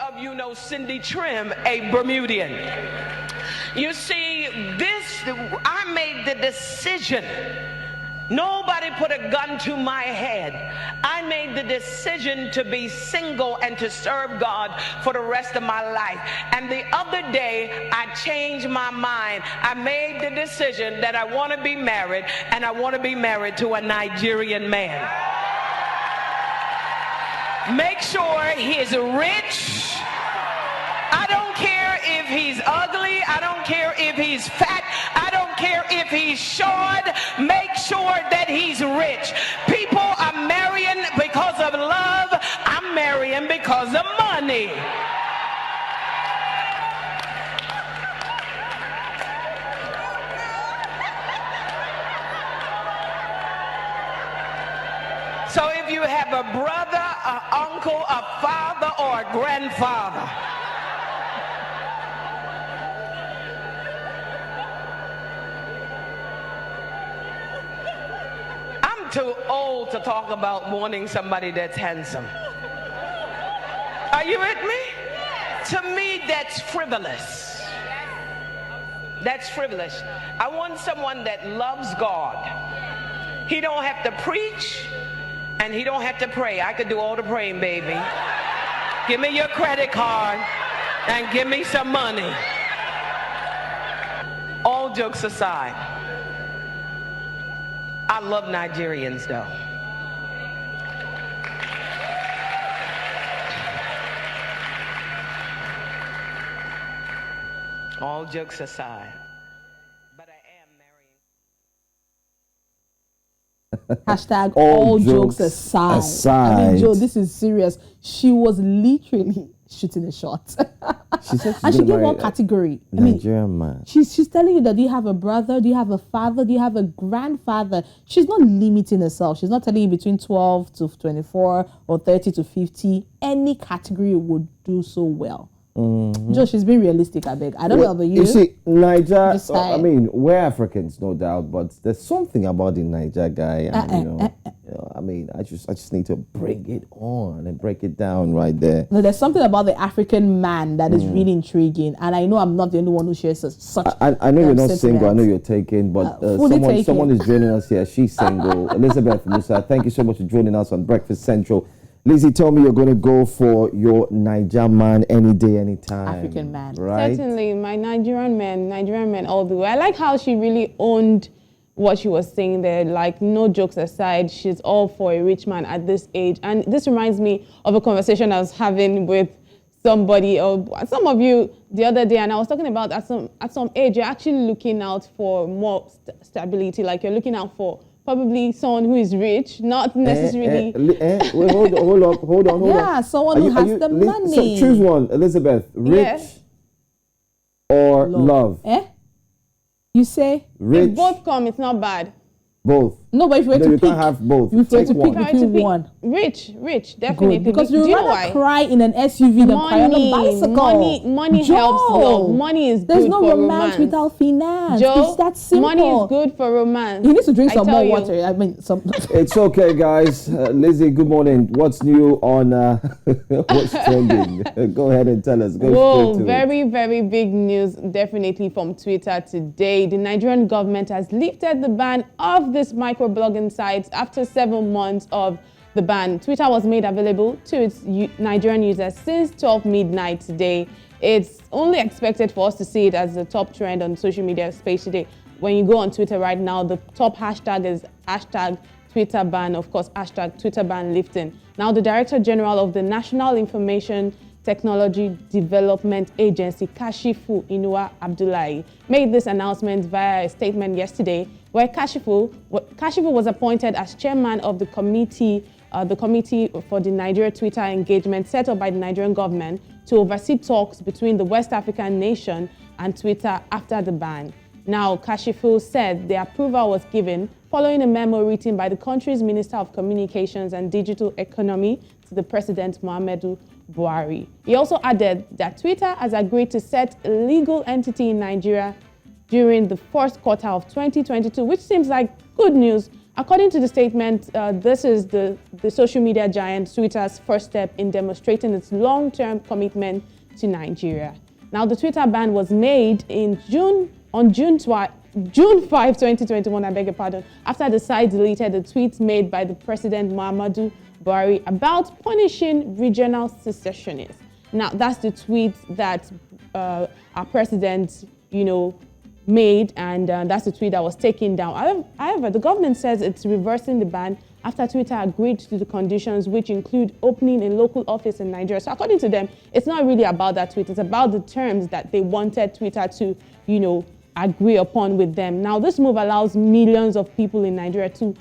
of you know Cindy Trim, a Bermudian. You see, I made the decision. Nobody put a gun to my head. I made the decision to be single and to serve God for the rest of my life. And the other day, I changed my mind. I made the decision that I want to be married, and I want to be married to a Nigerian man. Make sure he's rich. I don't care if he's ugly. I don't care if he's fat. I don't care if he's short. Make sure that he's rich. People are marrying because of love. I'm marrying because of money. So if you have a brother, an uncle, a father, or a grandfather, I'm too old to talk about wanting somebody that's handsome. Are you with me? To me, that's frivolous. That's frivolous. I want someone that loves God. He don't have to preach. And he don't have to pray. I could do all the praying, baby. Give me your credit card and give me some money. All jokes aside, I love Nigerians though. All jokes aside. Hashtag all jokes aside. I mean, Joe, this is serious. She was literally shooting a shot. She said and she gave one category. Nigerian man. She's telling you that do you have a brother? Do you have a father? Do you have a grandfather? She's not limiting herself. She's not telling you between 12 to 24 or 30 to 50. Any category would do so well. Mm-hmm. Joe, she's being realistic, I beg. I don't know about you. You see, Niger, I mean, we're Africans, no doubt, but there's something about the Niger guy. And, I mean, I just need to bring it on and break it down right there. No, there's something about the African man that is really intriguing, and I know I'm not the only one who shares such. I know you're not single. I know you're taken, but someone is joining us here. She's single. Elizabeth Musa, thank you so much for joining us on Breakfast Central. Lizzie, tell me you're going to go for your Niger man any day, anytime. African man. Right? Certainly, my Nigerian man all the way. I like how she really owned what she was saying there. Like, no jokes aside, she's all for a rich man at this age. And this reminds me of a conversation I was having with somebody, or some of you the other day, and I was talking about at some age, you're actually looking out for more stability. Like, you're looking out for probably someone who is rich, not necessarily. Wait, hold on. Yeah, someone who has the money. So choose one, Elizabeth. Rich or love? You say? Rich. If both come, it's not bad. Both. No, but if you were to pick, you can't have both. You have to pick one. between one. Rich, definitely. Good. Because you rather know why? cry in an SUV than cry on a bicycle. Money helps love. Money is good for romance. There's no romance without finance. Joe, it's that simple. Money is good for romance. You need to drink some more water. I mean, some. It's okay, guys. Lizzie, good morning. What's new on what's trending? Go ahead and tell us. Whoa, very, very big news, definitely from Twitter today. The Nigerian government has lifted the ban of this microblogging sites after 7 months of the ban. Twitter was made available to its Nigerian users since 12 midnight today. It's only expected for us to see it as the top trend on social media space today. When you go on Twitter right now, the top hashtag is hashtag Twitter ban, of course, hashtag Twitter ban lifting. Now, the Director General of the National Information Technology Development Agency, Kashifu Inuwa Abdullahi, made this announcement via a statement yesterday, where Kashifu was appointed as chairman of the committee for the Nigeria Twitter engagement set up by the Nigerian government to oversee talks between the West African nation and Twitter after the ban. Now, Kashifu said the approval was given following a memo written by the country's Minister of Communications and Digital Economy to the President Muhammadu Buhari. He also added that Twitter has agreed to set a legal entity in Nigeria during the first quarter of 2022, which seems like good news According to the statement, this is the social media giant Twitter's first step in demonstrating its long-term commitment to Nigeria. Now, the Twitter ban was made on June 5, 2021, I beg your pardon, after the site deleted a tweet made by the President Muhammadu Buhari about punishing regional secessionists. Now, that's the tweet that our president, made, and that's the tweet that was taken down. However, the government says it's reversing the ban after Twitter agreed to the conditions, which include opening a local office in Nigeria. So according to them, it's not really about that tweet. It's about the terms that they wanted Twitter to, agree upon with them. Now, this move allows millions of people in Nigeria to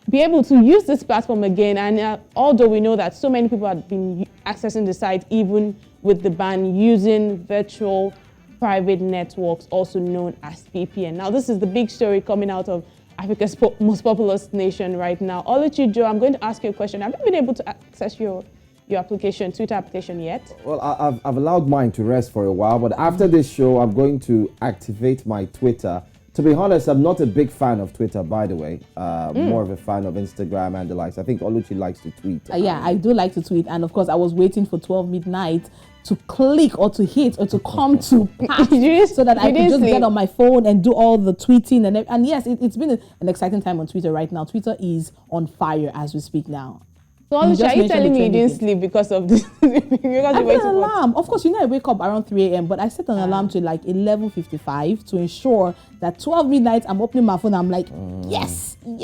be able to use this platform again. And although we know that so many people have been accessing the site, even with the ban, using virtual private networks, also known as VPN. Now, this is the big story coming out of Africa's most populous nation right now. Oluchi Joe, I'm going to ask you a question. Have you been able to access your application, Twitter application yet? Well, I've allowed mine to rest for a while, but after this show, I'm going to activate my Twitter. To be honest, I'm not a big fan of Twitter, by the way. More of a fan of Instagram and the likes. I think Oluchi likes to tweet. Yeah, I do like to tweet. And of course, I was waiting for 12 midnight to click or to hit or to come to pass so that I could just get on my phone and do all the tweeting. And yes, it's been an exciting time on Twitter right now. Twitter is on fire as we speak now. So, Oluchi, are you telling me you didn't sleep because of this? I set an alarm. Of course, I wake up around 3 a.m., but I set an alarm to like 11:55 to ensure that 12 midnight, I'm opening my phone, I'm like, yes. And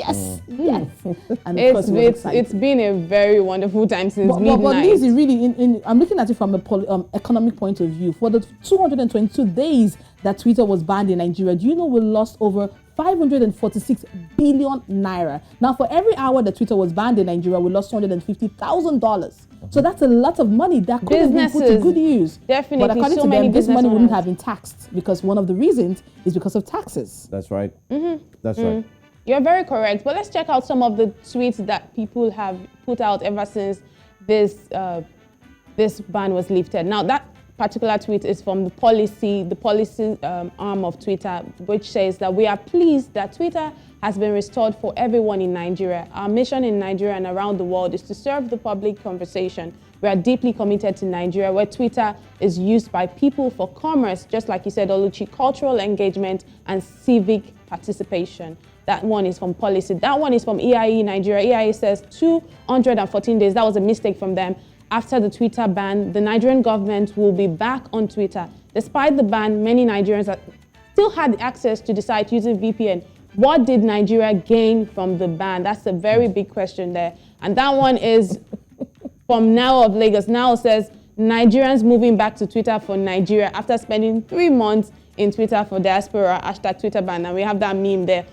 it's been a very wonderful time since midnight. But Lizzie, really, I'm looking at it from an economic point of view. For the 222 days that Twitter was banned in Nigeria, do you know we lost over 546 billion naira. Now, for every hour that Twitter was banned in Nigeria, we lost $250,000. So that's a lot of money that could have been put to good use. Definitely, but according to them, this money wouldn't have been taxed because one of the reasons is because of taxes. That's right. That's right. You're very correct. But let's check out some of the tweets that people have put out ever since this ban was lifted. Now, that particular tweet is from the policy arm of Twitter, which says that we are pleased that Twitter has been restored for everyone in Nigeria. Our mission in Nigeria and around the world is to serve the public conversation. We are deeply committed to Nigeria, where Twitter is used by people for commerce, just like you said, Oluchi, cultural engagement and civic participation. That one is from policy. That one is from EIE Nigeria. EIE says 214 days. That was a mistake from them. After the Twitter ban, the Nigerian government will be back on Twitter. Despite the ban, many Nigerians still had access to the site using VPN. What did Nigeria gain from the ban? That's a very big question there. And that one is from Now of Lagos. Now says, Nigerians moving back to Twitter for Nigeria after spending 3 months in Twitter for diaspora, #Twitter ban. And we have that meme there.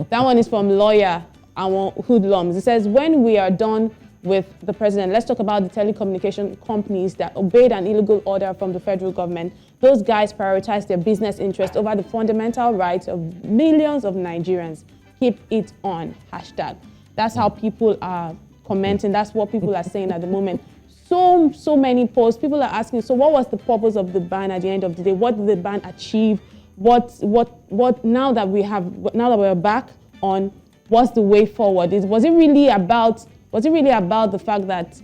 That one is from Lawyer Awon Hoodlums. It says, when we are done with the president, let's talk about the telecommunication companies that obeyed an illegal order from the federal government. Those guys prioritize their business interest over the fundamental rights of millions of Nigerians. Keep it on. #. That's how people are commenting. That's what people are saying at the moment. So many posts. People are asking, so what was the purpose of the ban at the end of the day? What did the ban achieve? What now that we're back on, what's the way forward? Was it really about the fact that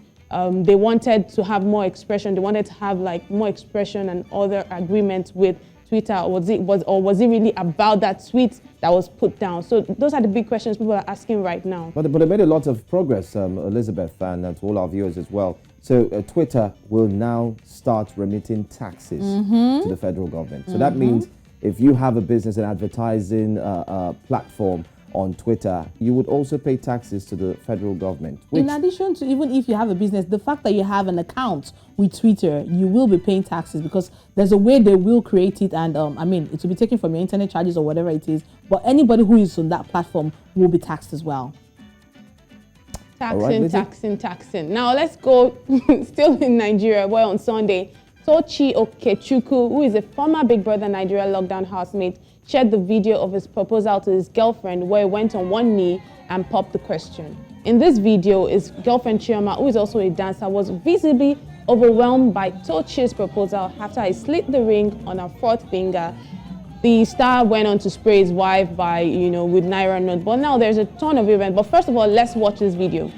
they wanted to have more expression? They wanted to have like more expression and other agreements with Twitter, or was it really about that tweet that was put down? So those are the big questions people are asking right now. But they made a lot of progress, Elizabeth, and to all our viewers as well. So Twitter will now start remitting taxes to the federal government. So that means if you have a business and advertising platform on Twitter, you would also pay taxes to the federal government. In addition to, even if you have a business, the fact that you have an account with Twitter, you will be paying taxes because there's a way they will create it, and it will be taken from your internet charges or whatever it is. But anybody who is on that platform will be taxed as well. Taxing. Now let's go still in Nigeria, where on Sunday, Tochi Okechukwu, who is a former Big Brother Nigeria lockdown housemate, shared the video of his proposal to his girlfriend, where he went on one knee and popped the question. In this video, his girlfriend Chioma, who is also a dancer, was visibly overwhelmed by Tochi's proposal after he slit the ring on her fourth finger. The star went on to spray his wife by, with Naira note. But now there's a ton of events. But first of all, let's watch this video.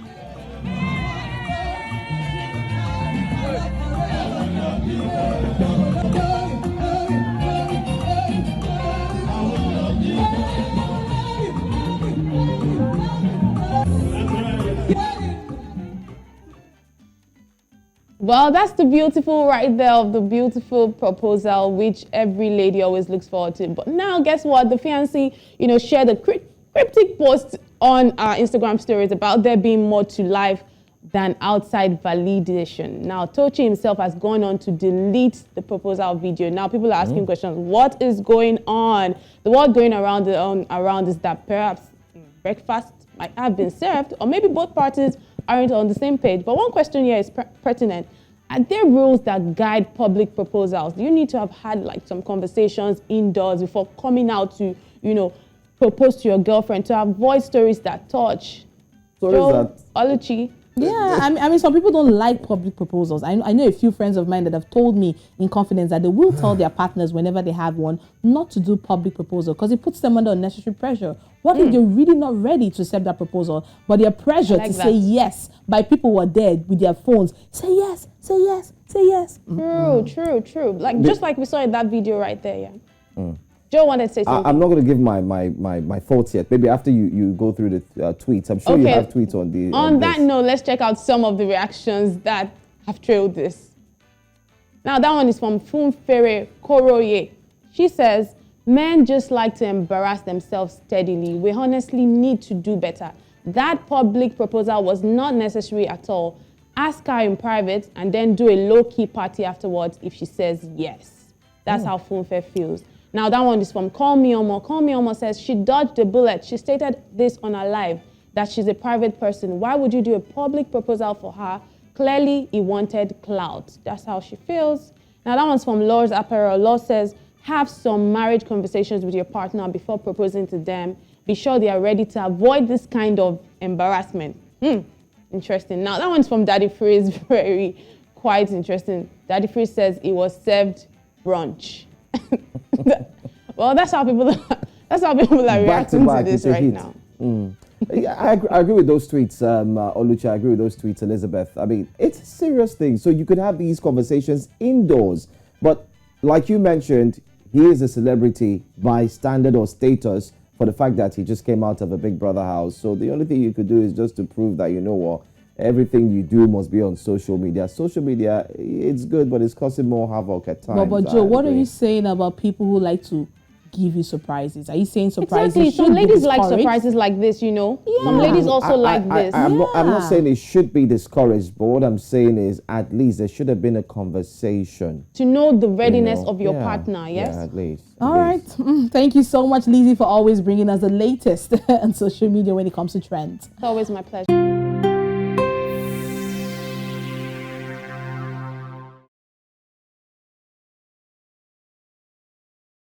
Well, that's the beautiful right there of the beautiful proposal, which every lady always looks forward to. But now, guess what? The fiancé, shared a cryptic post on our Instagram stories about there being more to life than outside validation. Now, Tochi himself has gone on to delete the proposal video. Now, people are asking questions. What is going on? The word going around is that perhaps breakfast might have been served, or maybe both parties aren't on the same page. But one question here is pertinent. Are there rules that guide public proposals? Do you need to have had some conversations indoors before coming out to, propose to your girlfriend, to avoid stories that touch? Oluchi? Yeah, I mean, some people don't like public proposals. I know a few friends of mine that have told me in confidence that they will tell their partners whenever they have one not to do public proposal because it puts them under unnecessary pressure. What if they're really not ready to accept that proposal, but they're pressured to say yes by people who are there with their phones? Say yes, say yes, say yes. True. Just like we saw in that video right there, yeah. Joe wanted to say something. I'm not going to give my thoughts yet. Maybe after you go through the tweets. I'm sure you have tweets on the... On that note, let's check out some of the reactions that have trailed this. Now, that one is from Funfere Koroye. She says, men just like to embarrass themselves steadily. We honestly need to do better. That public proposal was not necessary at all. Ask her in private and then do a low-key party afterwards if she says yes. That's how Funfere feels. Now, that one is from Call Me Omo. Call Me Omo says she dodged a bullet. She stated this on her live, that she's a private person. Why would you do a public proposal for her? Clearly, he wanted clout. That's how she feels. Now, that one's from Lord's Apparel. Law says, have some marriage conversations with your partner before proposing to them. Be sure they are ready to avoid this kind of embarrassment. Interesting. Now, that one's from Daddy Freeze. Very quite interesting. Daddy Freeze says it was served brunch. Well, that's how people are reacting to this right now. Yeah, I agree with those tweets, Oluchi. I agree with those tweets, Elizabeth. I mean, it's a serious thing. So you could have these conversations indoors, but like you mentioned, he is a celebrity by standard or status for the fact that he just came out of a Big Brother house. So the only thing you could do is just to prove that, you know what, everything you do must be on social media. Social media, it's good, but it's causing more havoc at times. But Joe, what are you saying about people who like to give you surprises? Are you saying surprises? Exactly. Some ladies like surprises like this, Yeah. Some ladies also like this. I'm not saying it should be discouraged, but what I'm saying is at least there should have been a conversation. To know the readiness of your partner, yes? Yeah, at least. All right. Thank you so much, Lizzie, for always bringing us the latest on social media when it comes to trends. It's always my pleasure.